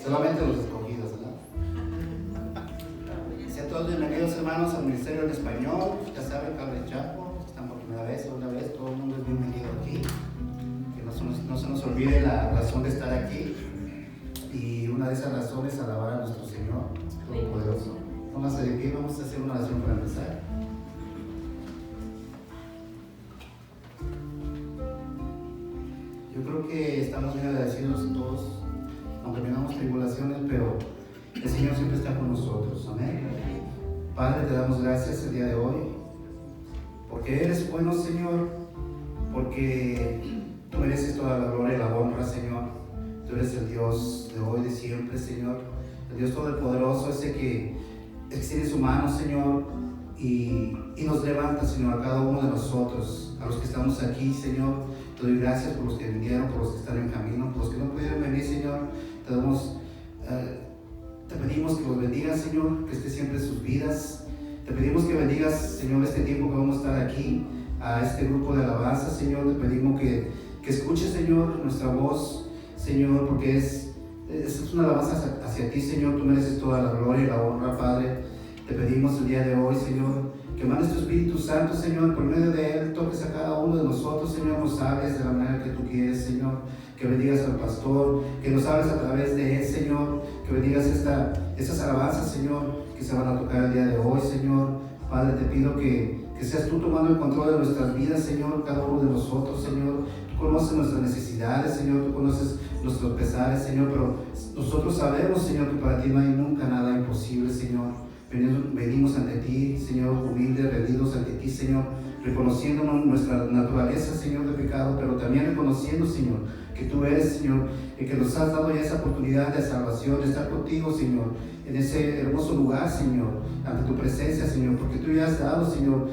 Solamente los escogidos, ¿verdad? Sean todos bienvenidos, hermanos, al Ministerio en Español. Ya saben, Cable Chapo, están por primera vez, segunda vez, todo el mundo es bienvenido aquí. Que no se nos olvide la razón de estar aquí. Y una de esas razones es alabar a nuestro Señor Todopoderoso. Pónganse de pie, vamos a hacer una oración para empezar. Yo creo que estamos muy agradecidos todos, aunque tengamos tribulaciones, pero el Señor siempre está con nosotros. Amén. Padre, te damos gracias el día de hoy, porque eres bueno, Señor, porque tú mereces toda la gloria y la honra, Señor. Tú eres el Dios de hoy, de siempre, Señor, el Dios todopoderoso, ese que extiende su mano, Señor, y nos levanta, Señor, a cada uno de nosotros, a los que estamos aquí, Señor. Te doy gracias por los que vinieron, por los que están en camino, por los que no pudieron venir, Señor. Te pedimos que los bendigas, Señor, que esté siempre en sus vidas. Te pedimos que bendigas, Señor, este tiempo que vamos a estar aquí, a este grupo de alabanza, Señor. Te pedimos que escuches, Señor, nuestra voz, Señor, porque es una alabanza hacia ti, Señor. Tú mereces toda la gloria y la honra, Padre. Te pedimos el día de hoy, Señor, que mandes tu Espíritu Santo, Señor, por medio de Él, toques a cada uno de nosotros, Señor, nos hables de la manera que tú quieres, Señor, que bendigas al pastor, que nos hables a través de Él, Señor, que bendigas estas alabanzas, Señor, que se van a tocar el día de hoy, Señor. Padre, te pido que seas tú tomando el control de nuestras vidas, Señor, cada uno de nosotros, Señor. Tú conoces nuestras necesidades, Señor, tú conoces nuestros pesares, Señor, pero nosotros sabemos, Señor, que para ti no hay nunca nada imposible, Señor. Venimos ante ti, Señor, humildes, rendidos ante ti, Señor, reconociendo nuestra naturaleza, Señor, de pecado, pero también reconociendo, Señor, que tú eres, Señor, y que nos has dado ya esa oportunidad de salvación, de estar contigo, Señor, en ese hermoso lugar, Señor, ante tu presencia, Señor, porque tú ya has dado, Señor,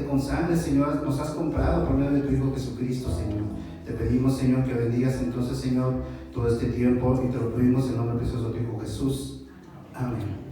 con sangre, Señor, nos has comprado por medio de tu Hijo Jesucristo, Señor. Te pedimos, Señor, que bendigas entonces, Señor, todo este tiempo, y te lo pedimos en el nombre precioso de tu Hijo Jesús. Amén.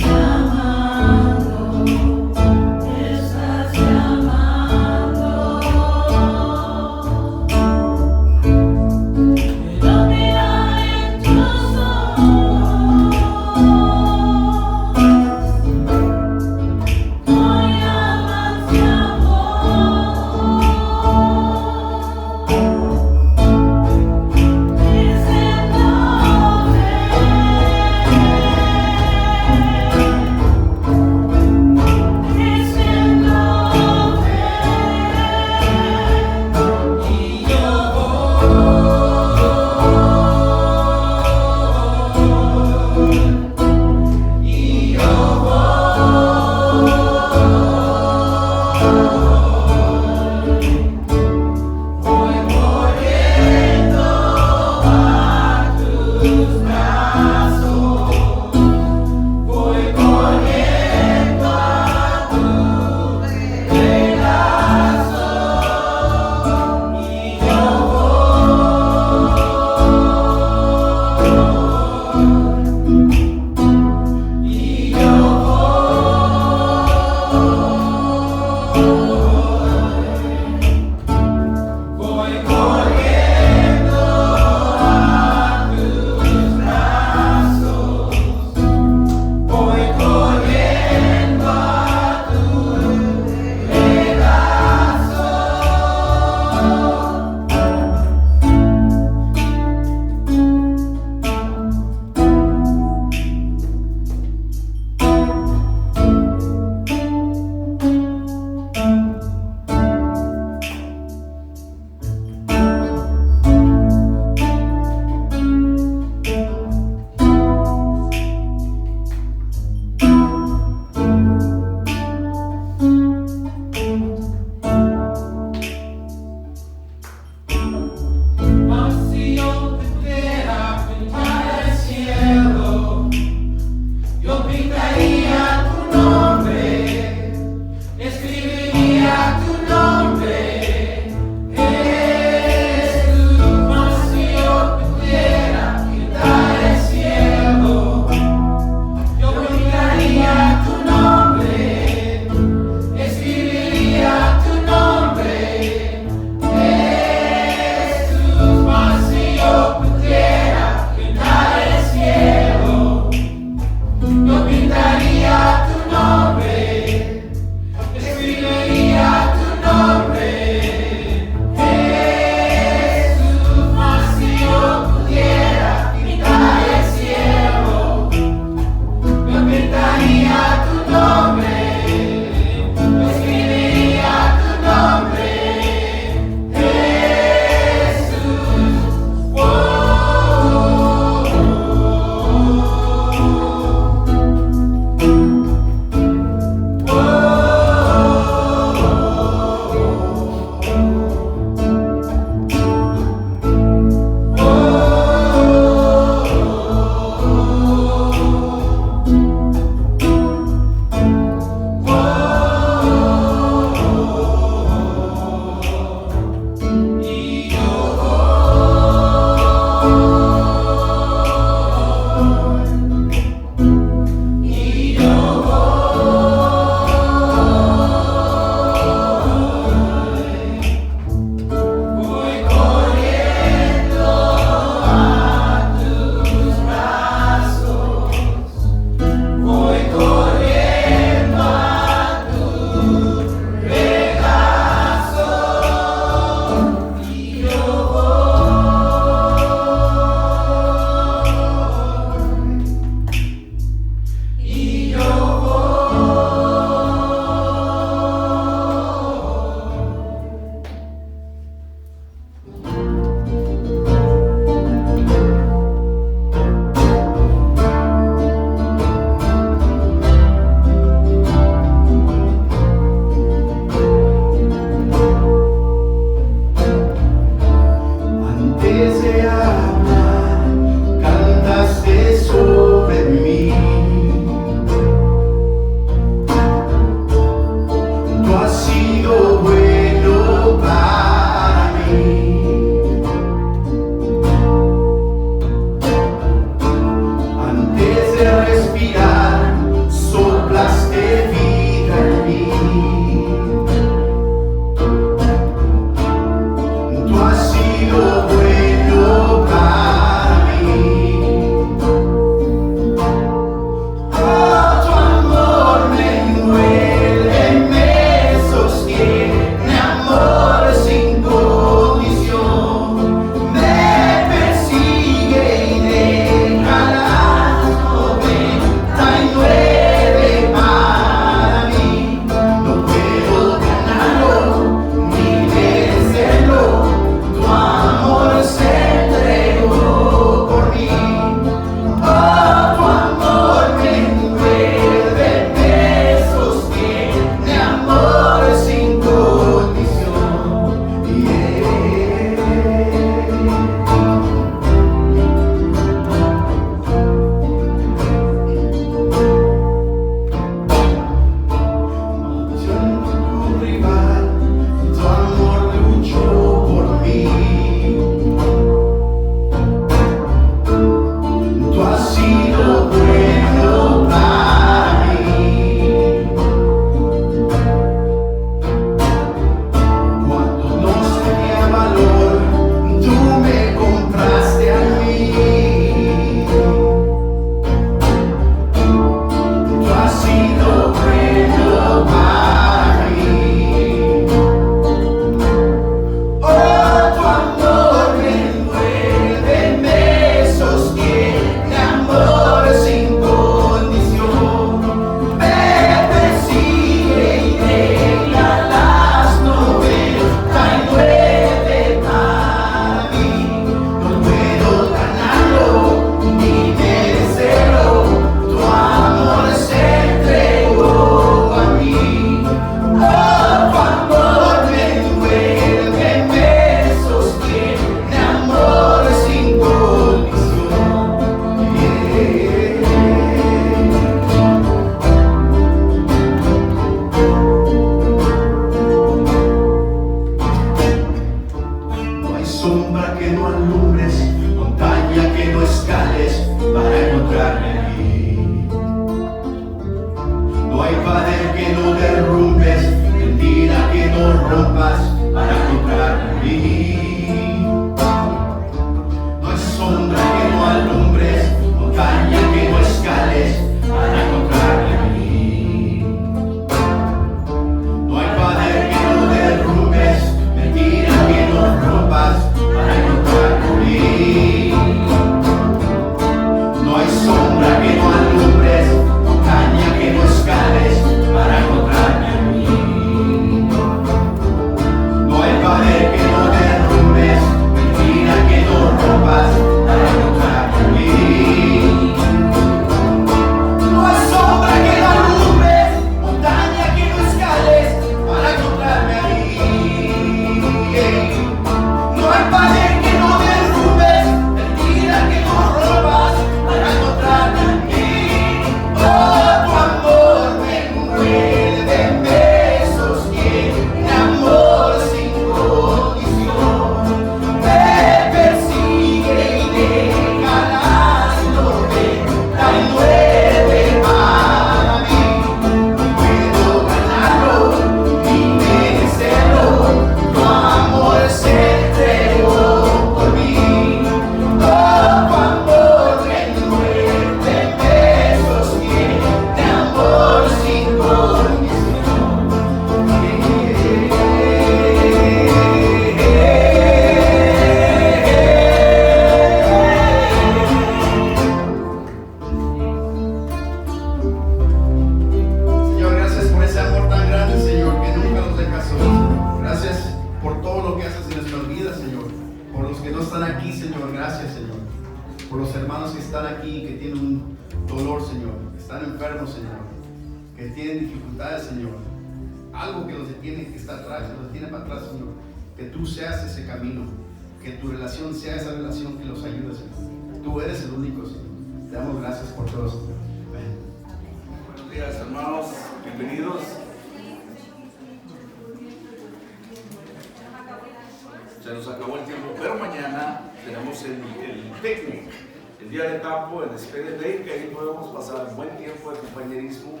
el día de campo en SPDB, que ahí podemos pasar un buen tiempo de compañerismo.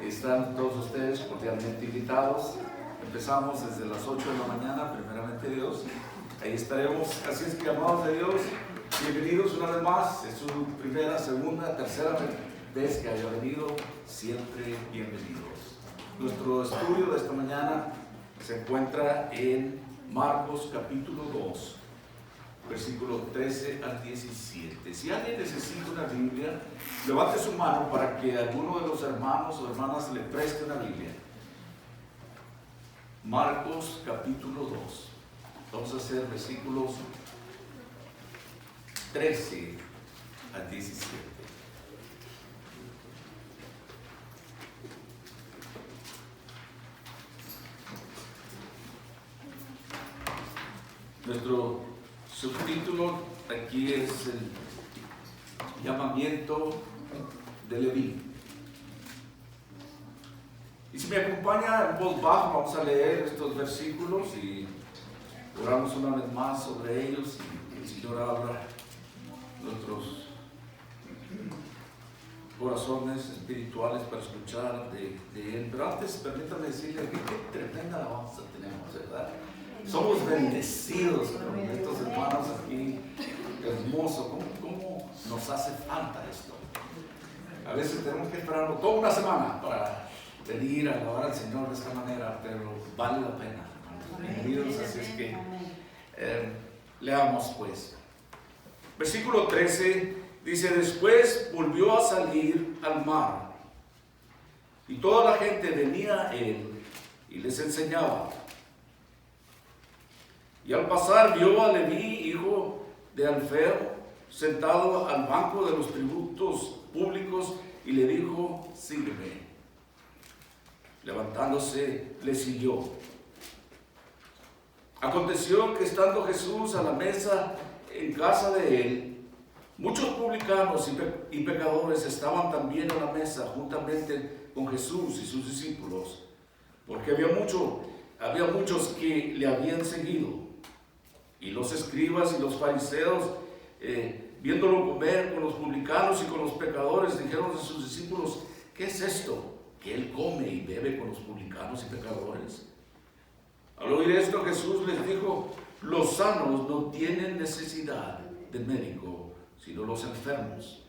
Están todos ustedes cordialmente invitados. Empezamos desde las 8 de la mañana, primeramente Dios. Ahí estaremos, así es que amados de Dios, bienvenidos una vez más. Es su primera, segunda, tercera vez que haya venido, siempre bienvenidos. Nuestro estudio de esta mañana se encuentra en Marcos capítulo 2, versículo 13 al 17. Si alguien necesita una Biblia, levante su mano para que alguno de los hermanos o hermanas le preste una Biblia. Marcos capítulo 2. Vamos a hacer versículos 13 al 17. Nuestro subtítulo aquí es el llamamiento de Leví. Y si me acompaña en voz baja, vamos a leer estos versículos y oramos una vez más sobre ellos y el Señor abra nuestros corazones espirituales para escuchar de Él. Pero antes, permítame decirle que qué tremenda alabanza tenemos, ¿verdad? Somos bendecidos con estos hermanos aquí. Hermoso, ¿cómo nos hace falta esto? A veces tenemos que esperar toda una semana para venir a alabar al Señor de esta manera, pero vale la pena. Bienvenidos, así es que leamos pues. Versículo 13 dice: después volvió a salir al mar, y toda la gente venía a él y les enseñaba. Y al pasar vio a Leví, hijo de Alfeo, sentado al banco de los tributos públicos, y le dijo: sígueme. Levantándose, le siguió. Aconteció que estando Jesús a la mesa en casa de él, muchos publicanos y pecadores estaban también a la mesa juntamente con Jesús y sus discípulos, porque había muchos que le habían seguido. Y los escribas y los fariseos, viéndolo comer con los publicanos y con los pecadores, dijeron a sus discípulos: ¿qué es esto? Que él come y bebe con los publicanos y pecadores. Al oír esto, Jesús les dijo: los sanos no tienen necesidad de médico, sino los enfermos.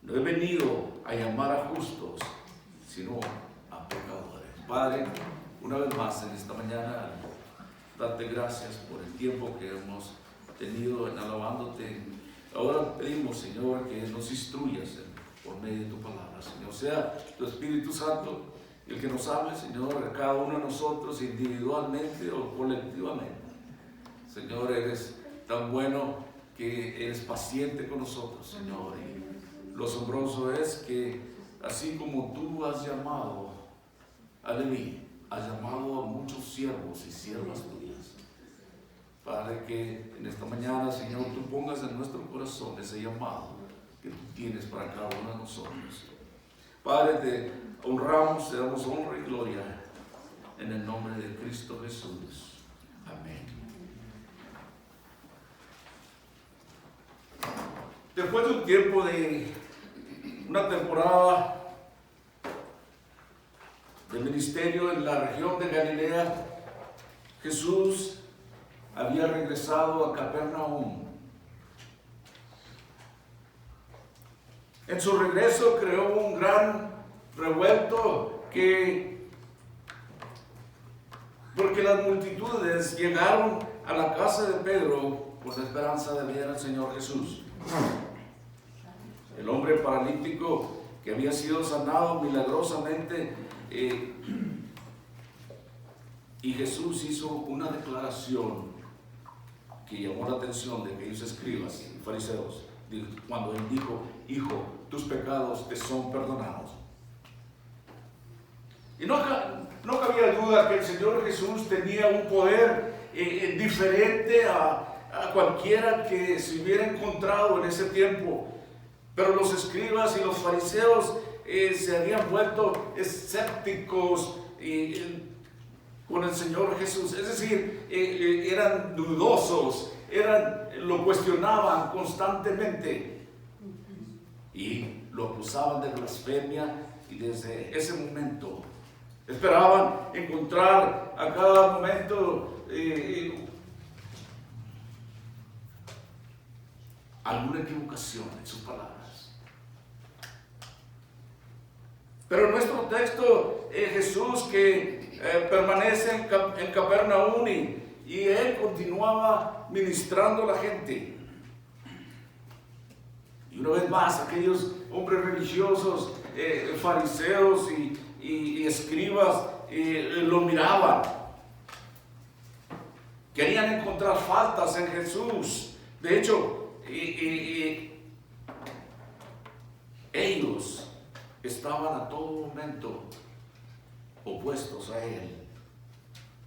No he venido a llamar a justos, sino a pecadores. Padre, una vez más en esta mañana, darte gracias por el tiempo que hemos tenido en alabándote. Ahora pedimos, Señor, que nos instruyas por medio de tu palabra, Señor. Sea tu Espíritu Santo el que nos hable, Señor, a cada uno de nosotros individualmente o colectivamente. Señor, eres tan bueno que eres paciente con nosotros, Señor. Y lo asombroso es que así como tú has llamado a Leví, has llamado a muchos siervos y siervas tuyas. Padre, que en esta mañana, Señor, tú pongas en nuestro corazón ese llamado que tú tienes para cada uno de nosotros. Padre, te honramos, te damos honra y gloria en el nombre de Cristo Jesús. Amén. Después de un tiempo de una temporada de ministerio en la región de Galilea, Jesús había regresado a Capernaum. En su regreso creó un gran revuelto porque las multitudes llegaron a la casa de Pedro con la esperanza de ver al Señor Jesús. El hombre paralítico que había sido sanado milagrosamente, y Jesús hizo una declaración que llamó la atención de aquellos escribas y fariseos, cuando él dijo: hijo, tus pecados te son perdonados. Y no cabía duda que el Señor Jesús tenía un poder diferente a cualquiera que se hubiera encontrado en ese tiempo. Pero los escribas y los fariseos se habían vuelto escépticos con el Señor Jesús. Es decir, eran dudosos, lo cuestionaban constantemente. y lo acusaban de blasfemia, y desde ese momento esperaban encontrar a cada momento alguna equivocación en sus palabras. Pero en nuestro texto, Jesús que permanece en Capernaum y él continuaba ministrando a la gente. Y una vez más, aquellos hombres religiosos, fariseos y escribas lo miraban. Querían encontrar faltas en Jesús. De hecho, ellos estaban a todo momento opuestos a él.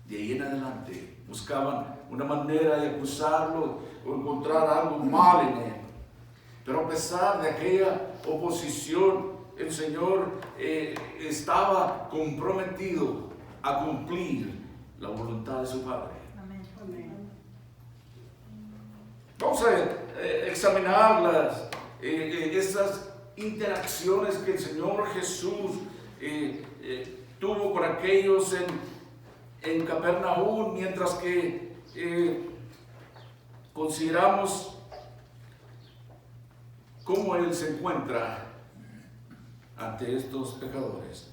De ahí en adelante buscaban una manera de acusarlo o encontrar algo mal en él. Pero a pesar de aquella oposición, el Señor estaba comprometido a cumplir la voluntad de su Padre. Amén. Vamos a examinar esas interacciones que el Señor Jesús tuvo con aquellos en Capernaum, mientras que consideramos cómo Él se encuentra ante estos pecadores.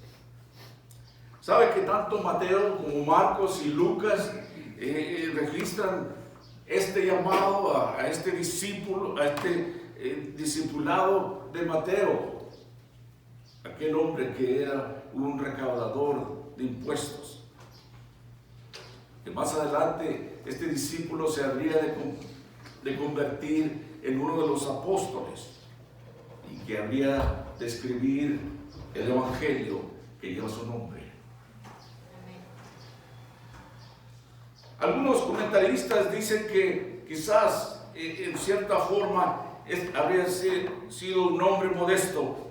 ¿Sabe que tanto Mateo como Marcos y Lucas registran este llamado a este discípulo, a este discipulado de Mateo, aquel hombre que era un recaudador de impuestos? Que más adelante este discípulo se habría de convertir en uno de los apóstoles y que habría de escribir el evangelio que lleva su nombre. Algunos comentaristas dicen que quizás en cierta forma habría sido un hombre modesto,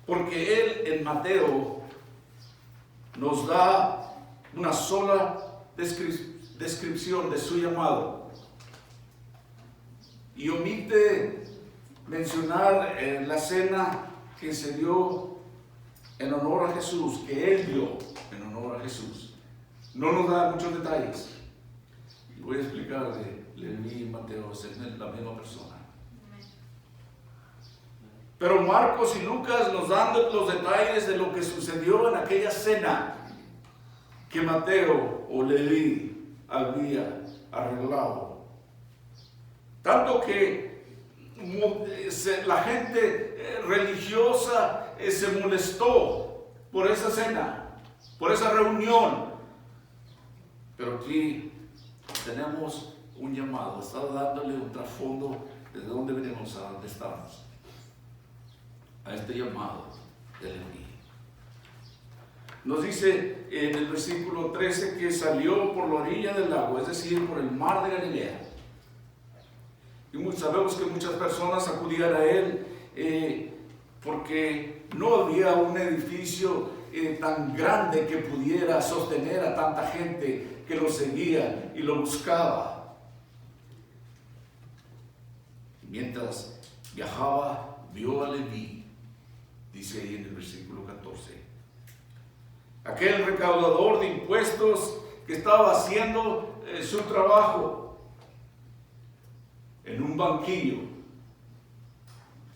porque él en Mateo nos da una sola descripción de su llamado y omite mencionar la cena que se dio en honor a Jesús, que él dio en honor a Jesús. No nos da muchos detalles. Y voy a explicarle, Leví y Mateo es la misma persona. Pero Marcos y Lucas nos dan los detalles de lo que sucedió en aquella cena que Mateo o Leví había arreglado. Tanto que la gente religiosa se molestó por esa cena, por esa reunión. Pero aquí tenemos un llamado, está dándole un trasfondo desde dónde venimos a dónde estamos, a este llamado de Leví. Nos dice en el versículo 13 que salió por la orilla del lago, es decir, por el mar de Galilea. Y sabemos que muchas personas acudían a él porque no había un edificio tan grande que pudiera sostener a tanta gente que lo seguía y lo buscaba. Mientras viajaba, vio a Leví, dice ahí en el versículo 14, aquel recaudador de impuestos que estaba haciendo su trabajo en un banquillo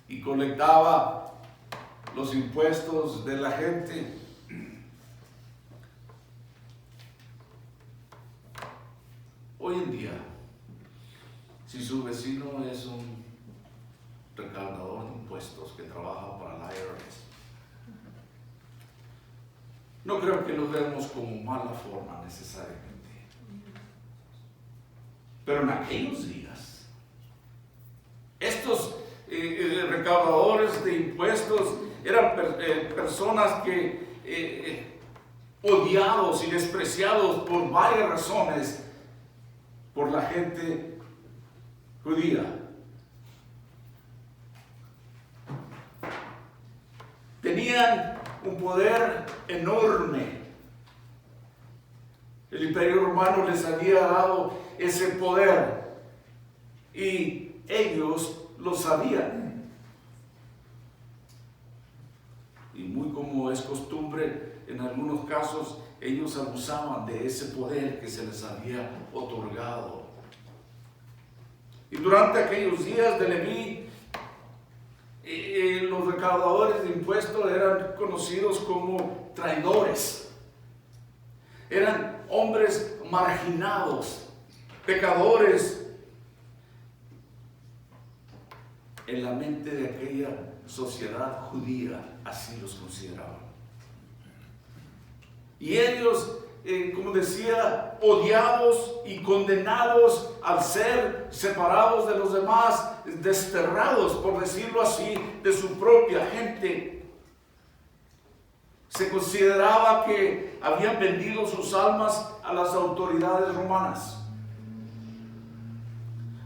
y colectaba los impuestos de la gente. Hoy en día, si su vecino es un recaudador de impuestos que trabaja para la IRS, no creo que lo vemos como mala forma necesariamente. Pero en aquellos días, estos recaudadores de impuestos eran personas que odiados y despreciados por varias razones por la gente judía. Tenían un poder enorme. El Imperio Romano les había dado ese poder y ellos lo sabían. Y muy como es costumbre, en algunos casos ellos abusaban de ese poder que se les había otorgado. Y durante aquellos días de Leví, los recaudadores de impuestos eran conocidos como traidores. Eran hombres marginados, pecadores. En la mente de aquella sociedad judía, así los consideraban. Y ellos, como decía, odiados y condenados al ser separados de los demás, desterrados, por decirlo así, de su propia gente. Se consideraba que habían vendido sus almas a las autoridades romanas.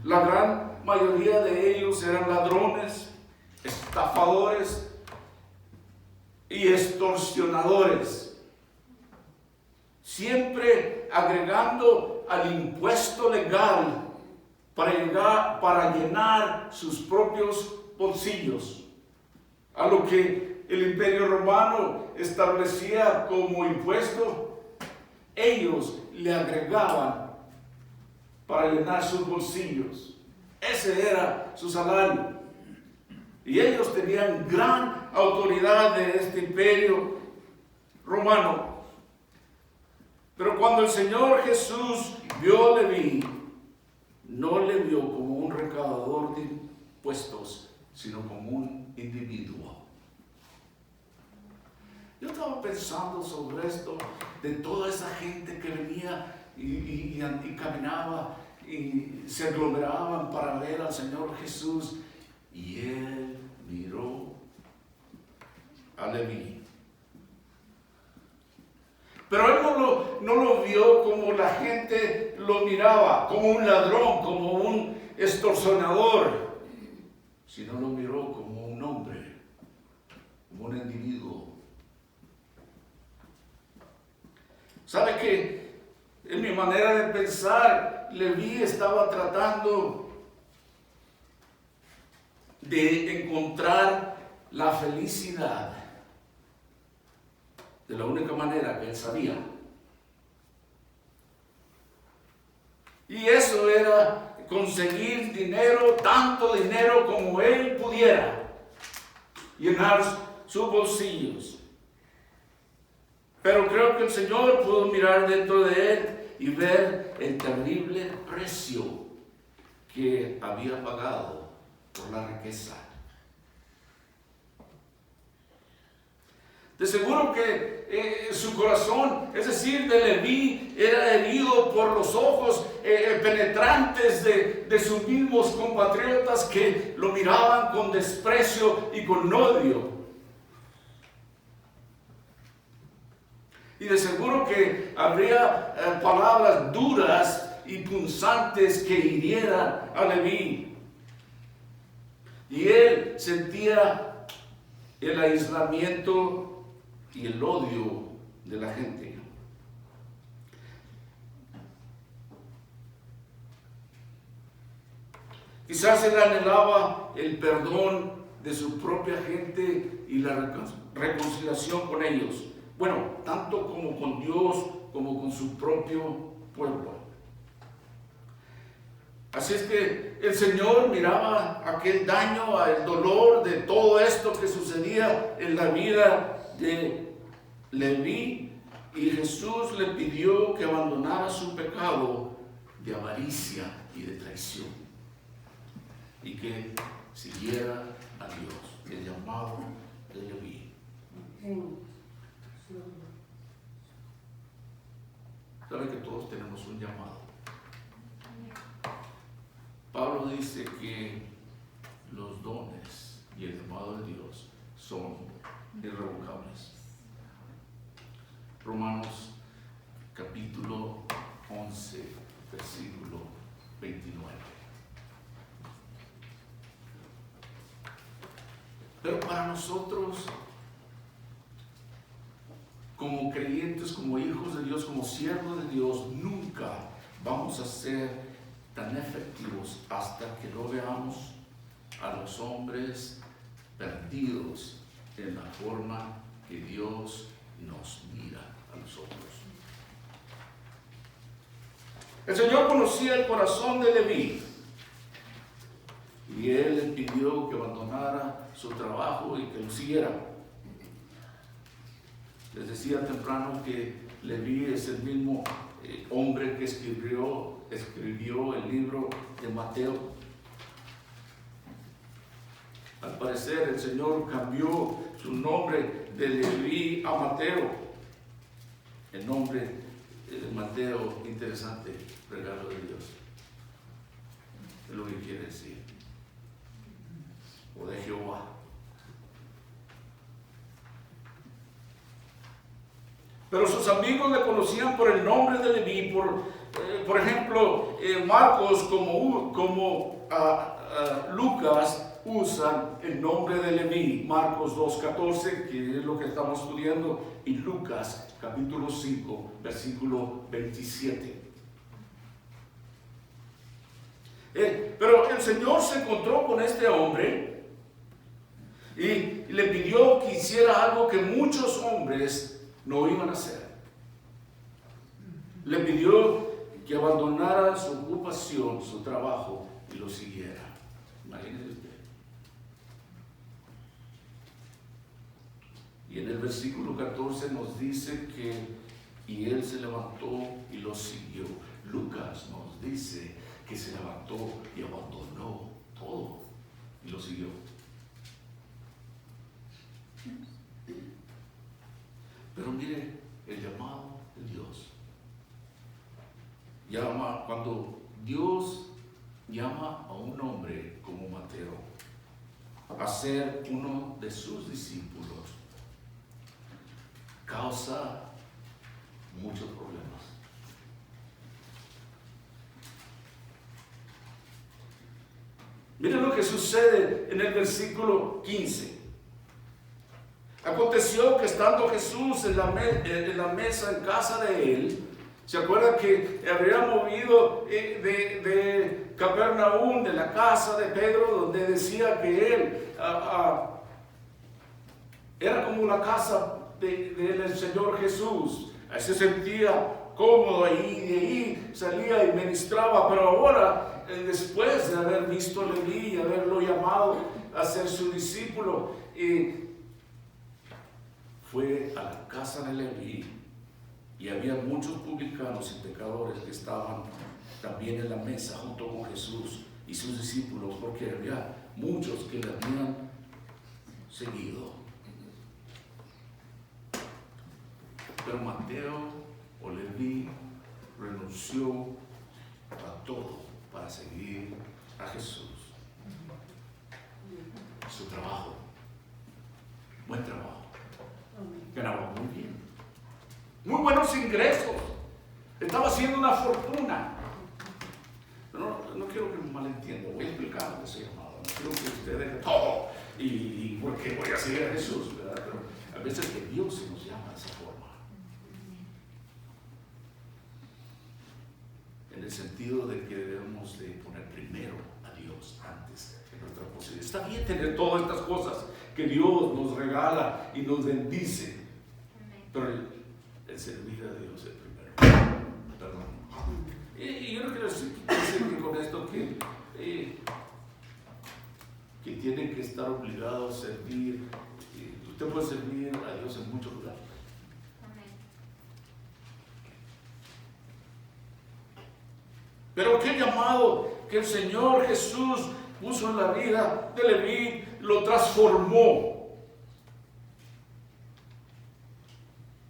La gran mayoría de ellos eran ladrones, estafadores y extorsionadores, siempre agregando al impuesto legal para llenar sus propios bolsillos, a lo que el Imperio Romano establecía como impuesto. Ellos le agregaban para llenar sus bolsillos. Ese era su salario. Y ellos tenían gran autoridad de este imperio romano. Pero cuando el Señor Jesús vio a Leví, no le vio como un recaudador de impuestos, sino como un individuo. Yo estaba pensando sobre esto, de toda esa gente que venía y caminaba y se aglomeraban para ver al Señor Jesús, y él miró a Leví. Pero él no lo vio como la gente lo miraba, como un ladrón, como un extorsionador, sino lo miró como un hombre, como un individuo. ¿Sabe qué? En mi manera de pensar, Leví estaba tratando de encontrar la felicidad de la única manera que él sabía. Y eso era conseguir dinero, tanto dinero como él pudiera, llenar sus bolsillos. Pero creo que el Señor pudo mirar dentro de él y ver el terrible precio que había pagado por la riqueza. De seguro que su corazón, es decir, de Leví, era herido por los ojos penetrantes de sus mismos compatriotas que lo miraban con desprecio y con odio. Y de seguro que habría palabras duras y punzantes que hirieran a Leví. Y él sentía el aislamiento y el odio de la gente. Quizás él anhelaba el perdón de su propia gente y la reconciliación con ellos. Bueno, tanto como con Dios como con su propio pueblo. Así es que el Señor miraba aquel daño, el dolor de todo esto que sucedía en la vida de Leví, y Jesús le pidió que abandonara su pecado de avaricia y de traición y que siguiera a Dios, el llamado de Leví. Sabe que todos tenemos un llamado. Pablo dice que los dones y el llamado de Dios son irrevocables. Romanos capítulo 11, versículo 29. Pero para nosotros, como creyentes, como hijos de Dios, como siervos de Dios, nunca vamos a ser tan efectivos hasta que no veamos a los hombres perdidos en la forma que Dios nos mira a nosotros. El Señor conocía el corazón de Leví y Él le pidió que abandonara su trabajo y que lo siguiera. Les decía temprano que Leví es el mismo hombre que escribió el libro de Mateo. Al parecer el Señor cambió su nombre de Leví a Mateo. El nombre de Mateo, interesante, regalo de Dios. Es lo que quiere decir. O de Jehová. Pero sus amigos le conocían por el nombre de Leví, por ejemplo, Marcos como Lucas usan el nombre de Leví, Marcos 2:14, que es lo que estamos estudiando, y Lucas capítulo 5, versículo 27. Pero el Señor se encontró con este hombre y le pidió que hiciera algo que muchos hombres no iban a hacer. Le pidió que abandonara su ocupación, su trabajo, y lo siguiera. Imagínese usted. Y en el versículo 14 nos dice y él se levantó y lo siguió. Lucas nos dice que se levantó y abandonó todo y lo siguió. Pero mire el llamado de Dios. Cuando Dios llama a un hombre como Mateo a ser uno de sus discípulos, causa muchos problemas. Miren lo que sucede en el versículo 15. Aconteció que estando Jesús en la mesa en casa de él, ¿se acuerdan que había movido de Capernaum, de la casa de Pedro, donde decía que él era como la casa del Señor Jesús? Ahí se sentía cómodo ahí, de ahí salía y ministraba, pero ahora, después de haber visto a Leví y haberlo llamado a ser su discípulo, fue a la casa de Leví, y había muchos publicanos y pecadores que estaban también en la mesa junto con Jesús y sus discípulos, porque había muchos que le habían seguido. Pero Mateo o Leví renunció a todo para seguir a Jesús. Su trabajo, buen trabajo, ganaba muy bien, muy buenos ingresos, estaba haciendo una fortuna. No quiero que me malentiendan, voy a explicar de ese llamado. No quiero que usted deje todo y porque voy a seguir a Jesús, ¿verdad? Pero a veces que Dios se nos llama de esa forma. En el sentido de que debemos de poner primero a Dios antes de nuestra posibilidad. Está bien tener todas estas cosas que Dios nos regala y nos bendice, pero el servir a Dios es primero. Perdón. Y yo no quiero decir que con esto que tienen que estar obligados a servir. Usted puede servir a Dios en muchos lugares. Pero qué llamado que el Señor Jesús puso en la vida de Leví, lo transformó.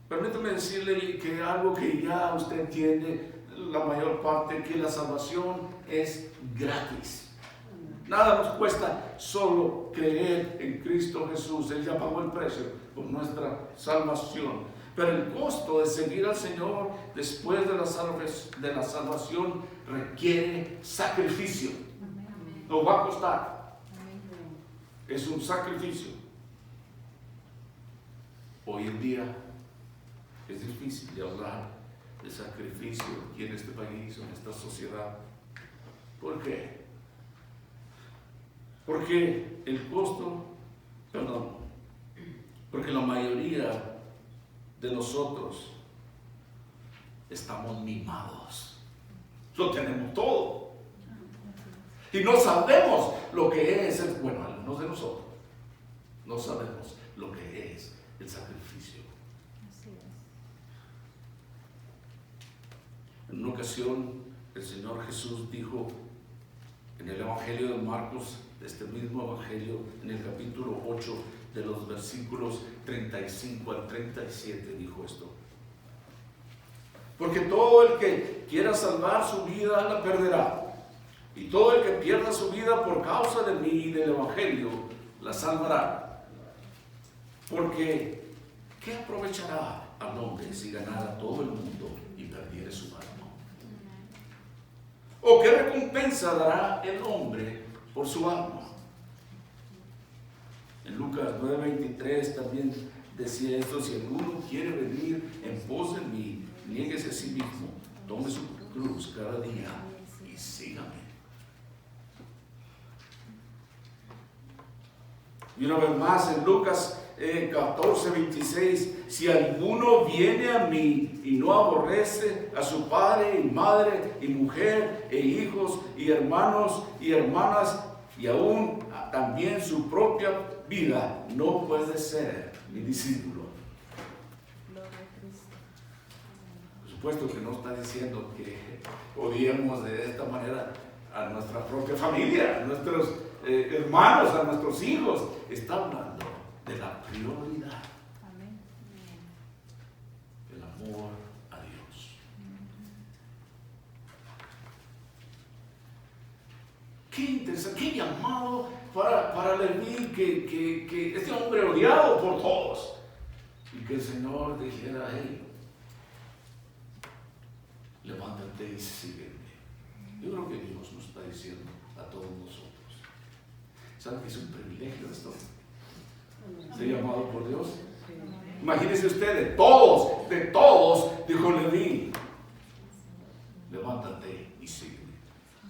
Permítame decirle que algo que ya usted entiende, la mayor parte, que la salvación es gratis. Nada nos cuesta, solo creer en Cristo Jesús. Él ya pagó el precio por nuestra salvación. Pero el costo de seguir al Señor después de la salvación requiere sacrificio. Nos va a costar. Es un sacrificio. Hoy en día es difícil de hablar de sacrificio aquí en este país, en esta sociedad. ¿Por qué? Porque porque la mayoría de nosotros estamos mimados. Lo tenemos todo. Y no sabemos lo que es, algunos de nosotros no sabemos lo que es el sacrificio. Así es. En una ocasión, el Señor Jesús dijo en el Evangelio de Marcos, este mismo Evangelio, en el capítulo 8, de los versículos 35 al 37, dijo esto: porque todo el que quiera salvar su vida la perderá, y todo el que pierda su vida por causa de mí y del Evangelio la salvará. Porque ¿qué aprovechará al hombre si ganara todo el mundo y perdiere su alma? ¿O qué recompensa dará el hombre por su alma? En Lucas 9:23 también decía esto: si alguno quiere venir en pos de mí, niéguese a sí mismo, tome su cruz cada día y sígame. Y una vez más en Lucas 14:26, si alguno viene a mí y no aborrece a su padre y madre y mujer e hijos y hermanos y hermanas y aún también su propia vida, no puede ser mi discípulo. Por supuesto que no está diciendo que odiemos de esta manera a nuestra propia familia, a nuestros hermanos, a nuestros hijos. Está hablando de la prioridad. Amén. El amor a Dios. Qué interesante, qué llamado para Leví, que este hombre odiado por todos, y que el Señor dijera: hey, levántate y sígueme. Yo creo que Dios nos está diciendo a todos nosotros. ¿Saben que es un privilegio esto? Ser llamado por Dios. Imagínense usted, de todos, dijo Leví: levántate y sígueme.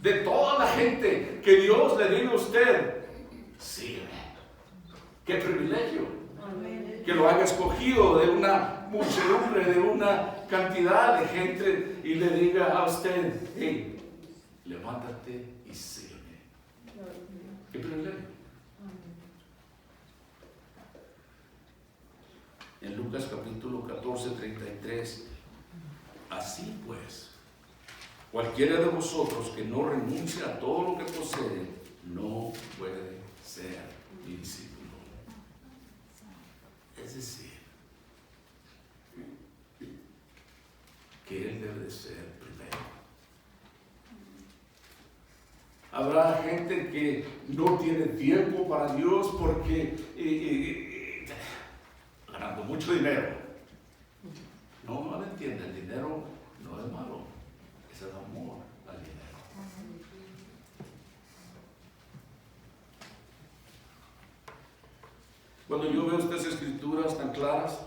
De toda la gente que Dios le diga a usted: sígueme. ¡Qué privilegio! Que lo haya escogido de una muchedumbre, de una cantidad de gente, y le diga a usted: hey, levántate y sígueme. ¡Qué privilegio! En Lucas capítulo 14:33, así pues, cualquiera de vosotros que no renuncie a todo lo que posee, no puede ser mi discípulo. Es decir, que él debe de ser primero. Habrá gente que no tiene tiempo para Dios porque ganando mucho dinero. No lo entiende, el dinero no es malo, es el amor al dinero. Cuando yo veo estas escrituras tan claras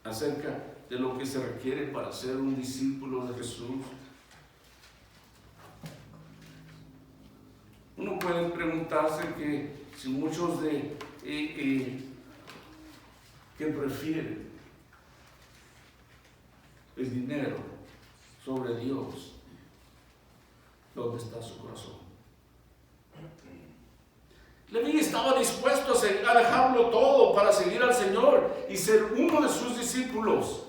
acerca de lo que se requiere para ser un discípulo de Jesús, uno puede preguntarse que si muchos de que prefieren el dinero sobre Dios, ¿dónde está su corazón? Leví estaba dispuesto a dejarlo todo para seguir al Señor y ser uno de sus discípulos.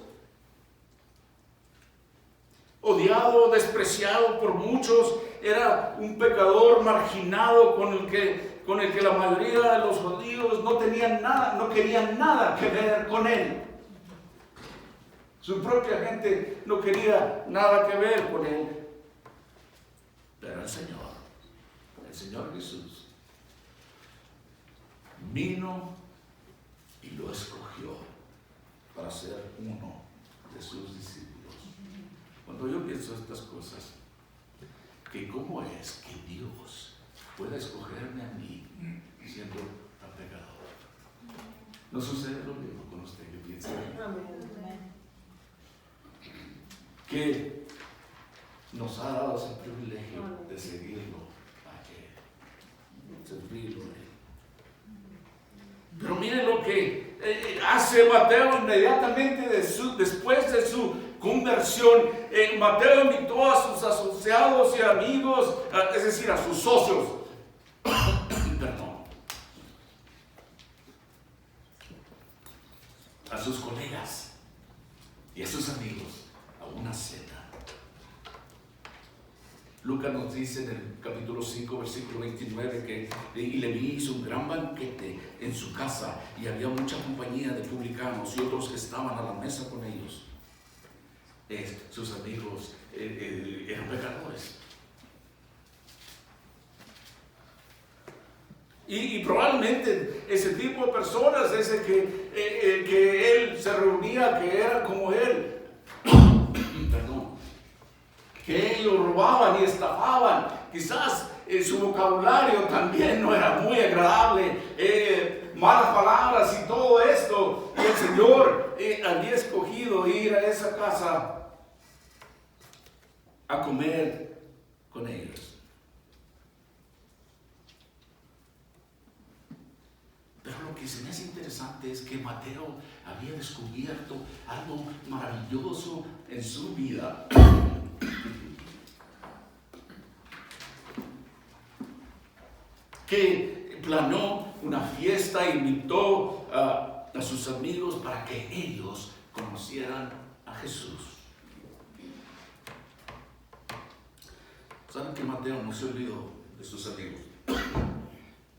Odiado, despreciado por muchos, era un pecador marginado con el que la mayoría de los judíos no querían nada que ver con él. Su propia gente no quería nada que ver con él. Pero el Señor Jesús, vino y lo escogió para ser uno de sus discípulos. Cuando yo pienso estas cosas, que cómo es que Dios pueda escogerme a mí siendo tan pecador. ¿No sucede lo mismo con usted que piensa? Que nos ha dado ese privilegio de seguirlo a Él, servirlo a Él. Pero miren lo que hace Mateo inmediatamente después de su conversión. Mateo invitó a sus asociados y amigos, es decir, a sus socios, perdón, a sus colegas y a sus amigos a una cena. Lucas nos dice en el capítulo 5, versículo 29, que y Leví hizo un gran banquete en su casa y había mucha compañía de publicanos y otros que estaban a la mesa con ellos. Sus amigos eran pecadores. Y probablemente ese tipo de personas, ese que él se reunía, que eran como él, perdón, que ellos robaban y estafaban, quizás su vocabulario también no era muy agradable, malas palabras y todo esto, y el Señor había escogido ir a esa casa a comer con ellos. Pero lo que se me hace interesante es que Mateo había descubierto algo maravilloso en su vida. Que planeó una fiesta e invitó a sus amigos para que ellos conocieran a Jesús. ¿Saben que Mateo no se olvidó de sus amigos?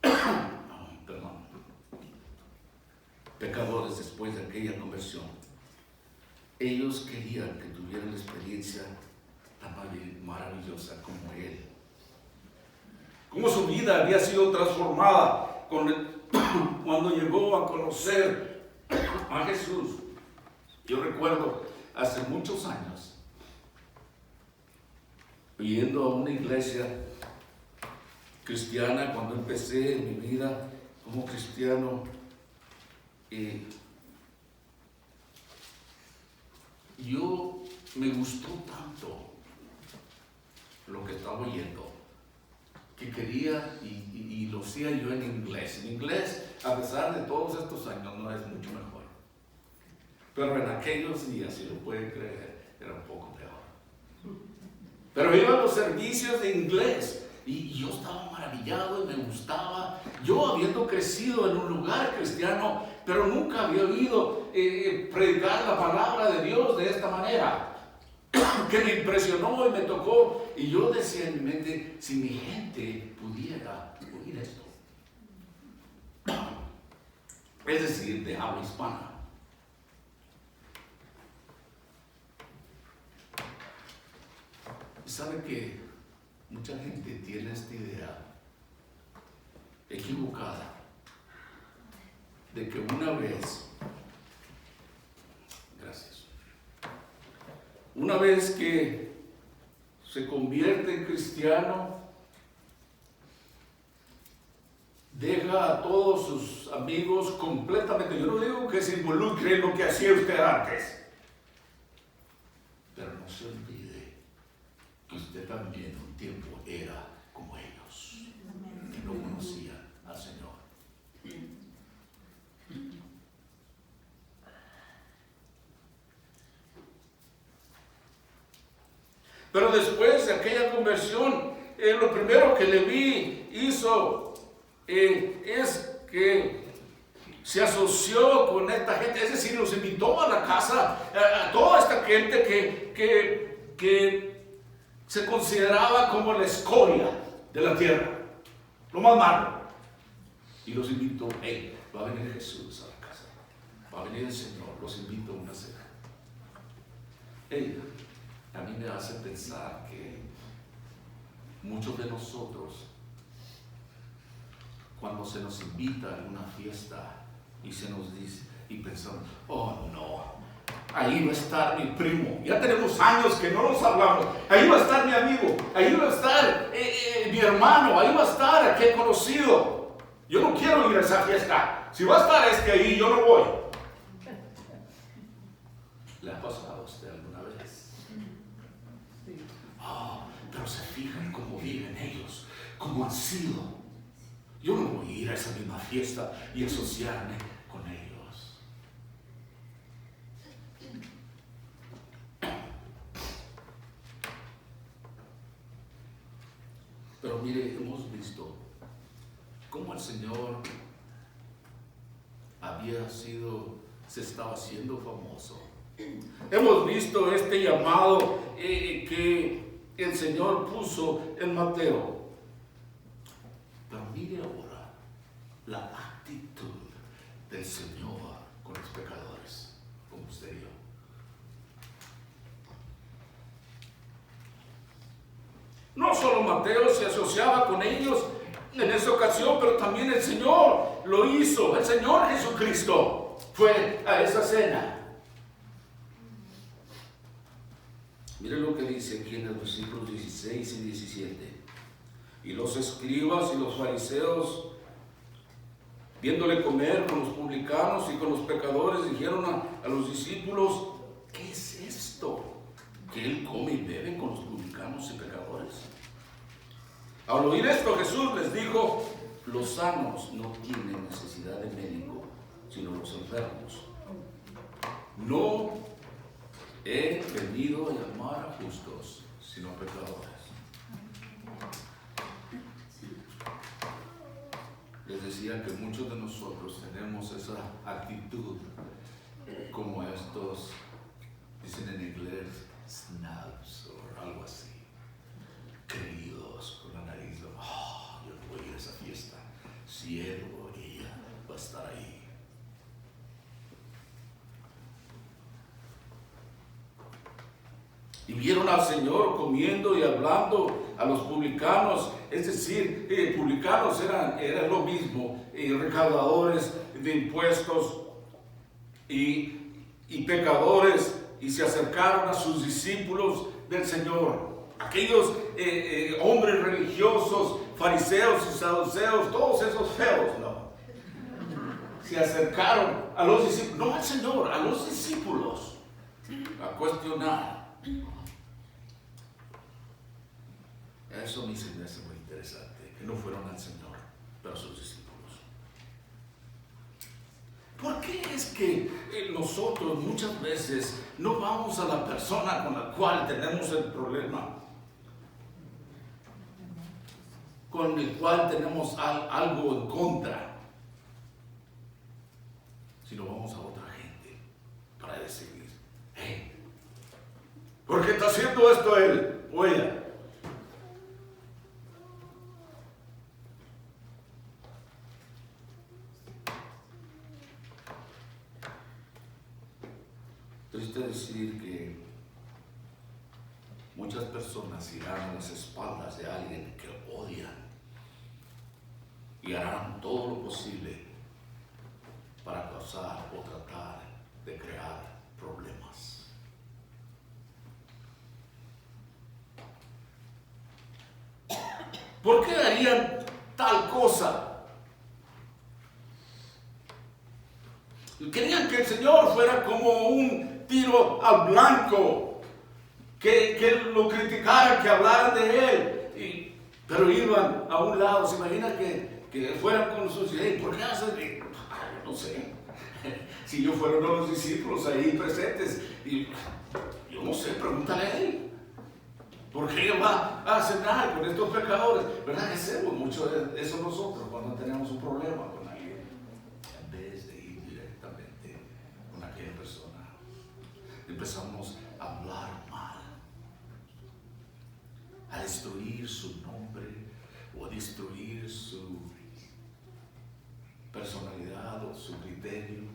Perdón. Pecadores después de aquella conversión. Ellos querían que tuvieran la experiencia tan maravillosa como él. Cómo su vida había sido transformada cuando llegó a conocer a Jesús. Yo recuerdo hace muchos años, yendo a una iglesia cristiana, cuando empecé en mi vida como cristiano, yo me gustó tanto lo que estaba oyendo, que quería, y lo hacía yo en inglés. En inglés, a pesar de todos estos años, no es mucho mejor. Pero en aquellos días, si lo pueden creer, era un poco peor. Pero iba a los servicios de inglés y yo estaba maravillado y me gustaba. Yo habiendo crecido en un lugar cristiano, pero nunca había oído predicar la palabra de Dios de esta manera. Que me impresionó y me tocó. Y yo decía en mi mente, si mi gente pudiera oír esto. Es decir, de habla hispana. ¿Sabe que mucha gente tiene esta idea equivocada de que una vez que se convierte en cristiano, deja a todos sus amigos completamente? Yo no digo que se involucre en lo que hacía usted antes, pero no se olvide que usted también un tiempo era como ellos, que no conocían al Señor. Pero después de aquella conversión, lo primero que Leví hizo es que se asoció con esta gente, es decir, los invitó a la casa, a toda esta gente que se consideraba como la escoria de la tierra, lo más malo. Y los invitó, hey, va a venir Jesús a la casa, va a venir el Señor, los invito a una cena. Hey, a mí me hace pensar que muchos de nosotros, cuando se nos invita a una fiesta y se nos dice, y pensamos, oh no, ahí va a estar mi primo, ya tenemos años que no nos hablamos, ahí va a estar mi amigo, ahí va a estar mi hermano, ahí va a estar aquel conocido. Yo no quiero ir a esa fiesta, si va a estar ahí, yo no voy. ¿Le ha pasado a usted alguna vez? Pero se fijan cómo viven ellos, cómo han sido. Yo no voy a ir a esa misma fiesta y asociarme con ellos. Pero mire, hemos visto cómo el Señor se estaba haciendo famoso. Hemos visto este llamado que el Señor puso en Mateo. Pero mire ahora la actitud del Señor con los pecadores, como usted y yo. No solo Mateo se asociaba con ellos en esa ocasión, pero también el Señor lo hizo. El Señor Jesucristo fue a esa cena. Mire lo que dice aquí en los versículos 16 y 17. Y los escribas y los fariseos, viéndole comer con los publicanos y con los pecadores, dijeron a los discípulos: ¿qué es esto? ¿Que él come y bebe con los publicanos y pecadores? Al oír esto, Jesús les dijo: los sanos no tienen necesidad de médico, sino los enfermos. No he venido a llamar a justos, sino a pecadores. Les decía que muchos de nosotros tenemos esa actitud como estos, dicen en inglés, snobs o algo así, creídos con la nariz, yo no voy a ir a esa fiesta, si él o ella va a estar ahí. Y vieron al Señor comiendo y hablando a los publicanos, es decir, publicanos eran lo mismo, recaudadores de impuestos y pecadores, y se acercaron a sus discípulos del Señor. Aquellos hombres religiosos, fariseos y saduceos, todos esos feos, ¿no? Se acercaron a los discípulos, no al Señor, a los discípulos, a cuestionar. Eso a mí se me hace muy interesante, que no fueron al Señor, pero a sus discípulos. ¿Por qué es que nosotros muchas veces no vamos a la persona con la cual tenemos el problema, con el cual tenemos algo en contra, sino vamos a otra gente para decirles: hey, ¿por qué está haciendo esto él o ella? Triste decir que muchas personas irán a las espaldas de alguien que odian y harán todo lo posible para causar o tratar de crear problemas. ¿Por qué harían tal cosa? Querían que el Señor fuera como un tiro al blanco, que lo criticaran, que hablaran de él, pero iban a un lado. Se imagina que fueran con nosotros y hey, ¿por qué haces? No sé, si yo fuera uno de los discípulos ahí presentes, y yo no sé, pregúntale a él. ¿Por qué va a cenar con estos pecadores? ¿Verdad que hacemos mucho de eso nosotros cuando tenemos un problema con alguien? En vez de ir directamente con aquella persona, empezamos a hablar mal, a destruir su nombre o a destruir su personalidad o su criterio.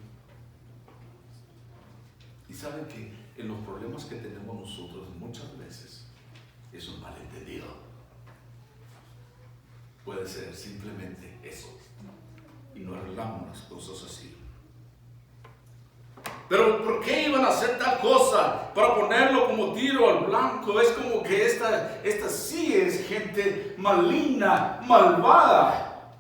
Y saben que en los problemas que tenemos nosotros muchas veces es un malentendido. Puede ser simplemente eso. Y no arreglamos las cosas así. Pero ¿por qué iban a hacer tal cosa? Para ponerlo como tiro al blanco. Es como que esta sí es gente maligna, malvada.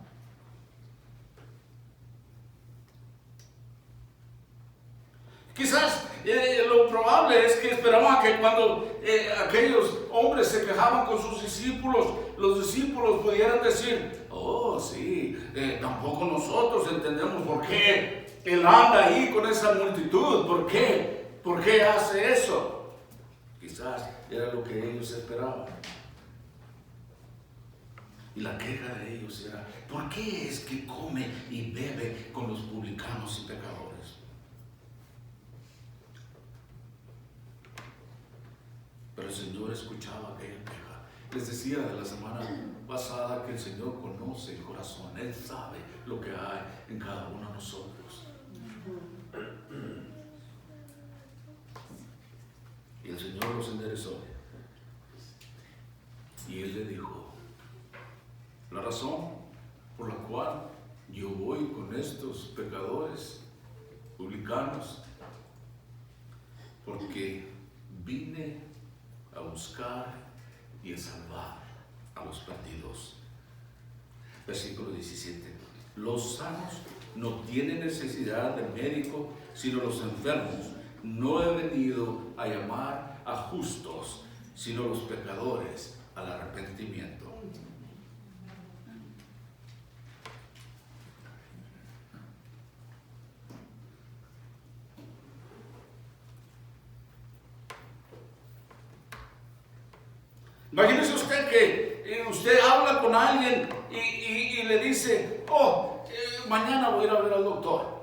Quizás lo probable es que esperaban que cuando aquellos hombres se quejaban con sus discípulos, los discípulos pudieran decir, oh sí, tampoco nosotros entendemos por qué Él anda ahí con esa multitud. ¿Por qué? ¿Por qué hace eso? Quizás era lo que ellos esperaban. Y la queja de ellos era, ¿por qué es que come y bebe con los publicanos y pecadores? Pero el Señor escuchaba aquella queja. Les decía de la semana pasada que el Señor conoce el corazón. Él sabe lo que hay en cada uno de nosotros. Y el Señor los enderezó. Y Él le dijo, la razón por la cual yo voy con estos pecadores publicanos, porque vine a buscar y a salvar a los perdidos. Versículo 17. Los sanos no tienen necesidad de médico, sino los enfermos. No he venido a llamar a justos, sino los pecadores al arrepentimiento. Imagínese usted que usted habla con alguien y le dice, oh, mañana voy a ir a ver al doctor.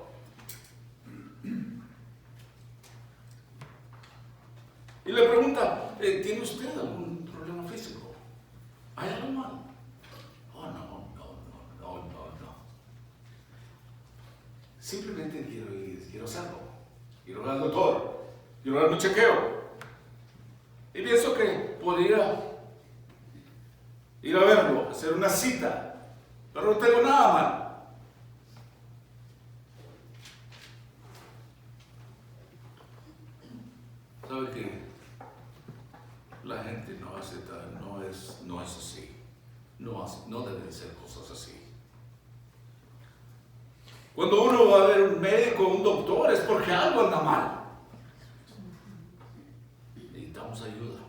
Y le pregunta, ¿tiene usted algún problema físico? ¿Hay algo malo? Oh, no. Simplemente quiero hacerlo. Quiero ver al doctor. Quiero dar un chequeo. Y pienso que podría ir a verlo, hacer una cita, pero no tengo nada mal. ¿Sabe qué? La gente no es así. No deben ser cosas así. Cuando uno va a ver un médico, un doctor, es porque algo anda mal. Necesitamos ayuda.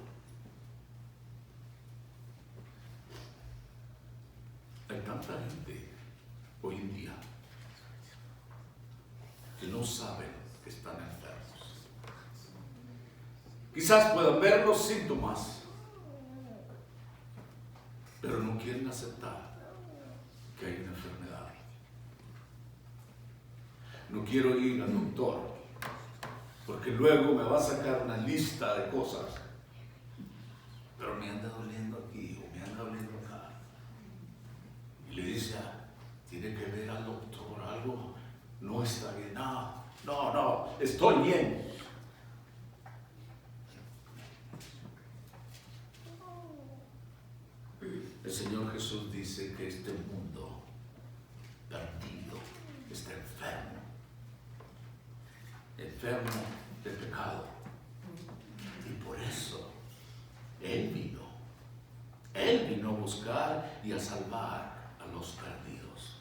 Hay tanta gente hoy en día que no saben que están enfermos. Quizás puedan ver los síntomas, pero no quieren aceptar que hay una enfermedad. No quiero ir al doctor, porque luego me va a sacar una lista de cosas, pero me anda doliendo aquí o me anda doliendo acá. Y le dice, tiene que ver al doctor, algo no está bien. No, estoy bien. El Señor Jesús dice que este mundo perdido está enfermo de pecado. Y por eso Él vino a buscar y a salvar a los perdidos.